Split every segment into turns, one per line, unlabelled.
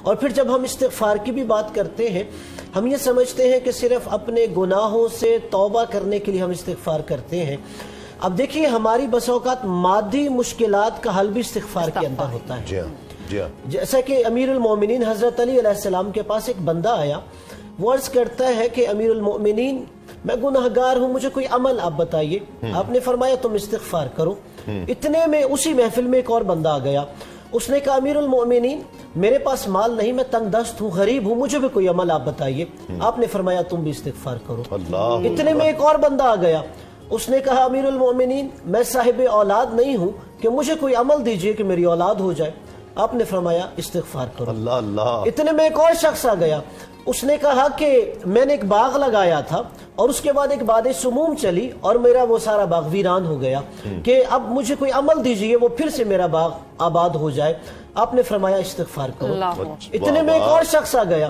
اور پھر جب ہم استغفار کی بھی بات کرتے ہیں، ہم یہ سمجھتے ہیں کہ صرف اپنے گناہوں سے توبہ کرنے کے لیے ہم استغفار کرتے ہیں۔ اب دیکھیے ہماری بس اوقات مادی مشکلات کا حل بھی استغفار کے اندر ہوتا ہے۔ جیسا کہ امیر المومنین حضرت علی علیہ السلام کے پاس ایک بندہ آیا، وہ عرض کرتا ہے کہ امیر المومنین میں گناہگار ہوں، مجھے کوئی عمل آپ بتائیے۔ آپ نے فرمایا تم استغفار کرو۔ اتنے میں اسی محفل میں ایک اور بندہ آ گیا، اس نے کہا امیر المومنین میرے پاس مال نہیں، میں تنگ دست ہوں، غریب ہوں، مجھے بھی کوئی عمل آپ بتائیے۔ آپ نے فرمایا تم بھی استغفار کرو۔ اتنے میں ایک اور بندہ آ گیا، اس نے کہا امیر المومنین میں صاحب اولاد نہیں ہوں کہ مجھے کوئی عمل دیجئے کہ میری اولاد ہو جائے۔ آپ نے فرمایا استغفار کرو۔ اتنے میں ایک اور شخص آ گیا، اس نے کہا کہ میں نے ایک باغ لگایا تھا اور اس کے بعد ایک باد سموم چلی اور میرا وہ سارا باغ ویران ہو گیا، کہ اب مجھے کوئی عمل دیجئے وہ پھر سے میرا باغ آباد ہو جائے۔ آپ نے فرمایا استغفار کرو۔ اتنے میں ایک اور شخص آ گیا،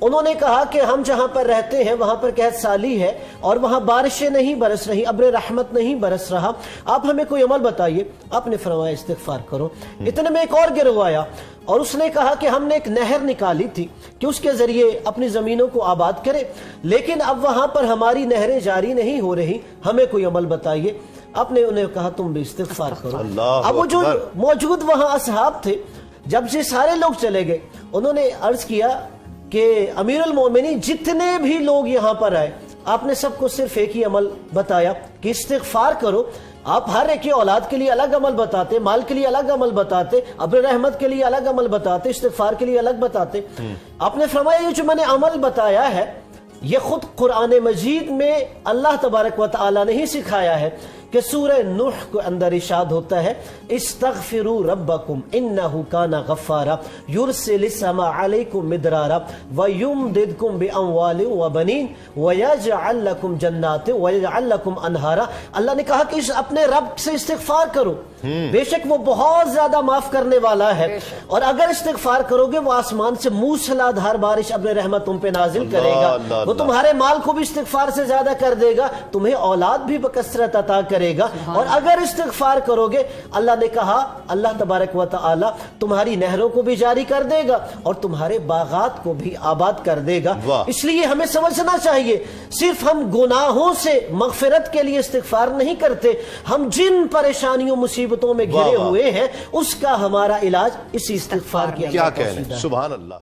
انہوں نے کہا کہ ہم جہاں پر رہتے ہیں وہاں پر قحط سالی ہے اور وہاں بارشیں نہیں برس رہی، ابر رحمت نہیں برس رہا، آپ ہمیں کوئی عمل بتائیے۔ آپ نے فرمایا استغفار کرو۔ اتنے میں ایک اور گروہ آیا اور اس نے کہا کہ ہم نے ایک نہر نکالی تھی کہ اس کے ذریعے اپنی زمینوں کو آباد کرے، لیکن اب وہاں پر ہماری نہریں جاری نہیں ہو رہی، ہمیں کوئی عمل بتائیے۔ آپ نے انہیں کہا تم بھی استغفار کرو۔ اب وہ جو موجود وہاں اصحاب تھے، جب یہ سارے لوگ چلے گئے، انہوں نے عرض کیا کہ امیر المومنین جتنے بھی لوگ یہاں پر آئے، آپ نے سب کو صرف ایک ہی عمل بتایا کہ استغفار کرو۔ آپ ہر ایک کی اولاد کے لیے الگ عمل بتاتے، مال کے لیے الگ عمل بتاتے، ابر رحمت کے لیے الگ عمل بتاتے، استغفار کے لیے الگ بتاتے۔ آپ نے فرمایا یہ جو میں نے عمل بتایا ہے یہ خود قرآن مجید میں اللہ تبارک و تعالی نے ہی سکھایا ہے، کہ سورہ نوح کے اندر ارشاد ہوتا ہے استغفروا ربکم انہ کان غفارا یرسل السماء علیکم مدرارا ویمددکم باموال وبنین ویجعل لکم جنات ویجعل لکم انہارا۔ اللہ نے کہا کہ اپنے رب سے استغفار کرو، بے شک وہ بہت زیادہ معاف کرنے والا ہے، اور اگر استغفار کرو گے وہ آسمان سے موسلادھار بارش ابر رحمت تم پہ نازل کرے گا، وہ تمہارے مال کو بھی استغفار سے زیادہ کر دے گا، تمہیں اولاد بھی بکثرت عطا کرے گا، اور اگر استغفار کرو گے اللہ نے کہا اللہ تبارک و تعالی تمہاری نہروں کو بھی جاری کر دے گا اور تمہارے باغات کو بھی آباد کر دے گا۔ اس لیے ہمیں سمجھنا چاہیے صرف ہم گناہوں سے مغفرت کے لیے استغفار نہیں کرتے، ہم جن پریشانیوں مصیبتوں میں گھرے ہوئے ہیں اس کا ہمارا علاج اسی استغفار کے اندر۔
سبحان اللہ۔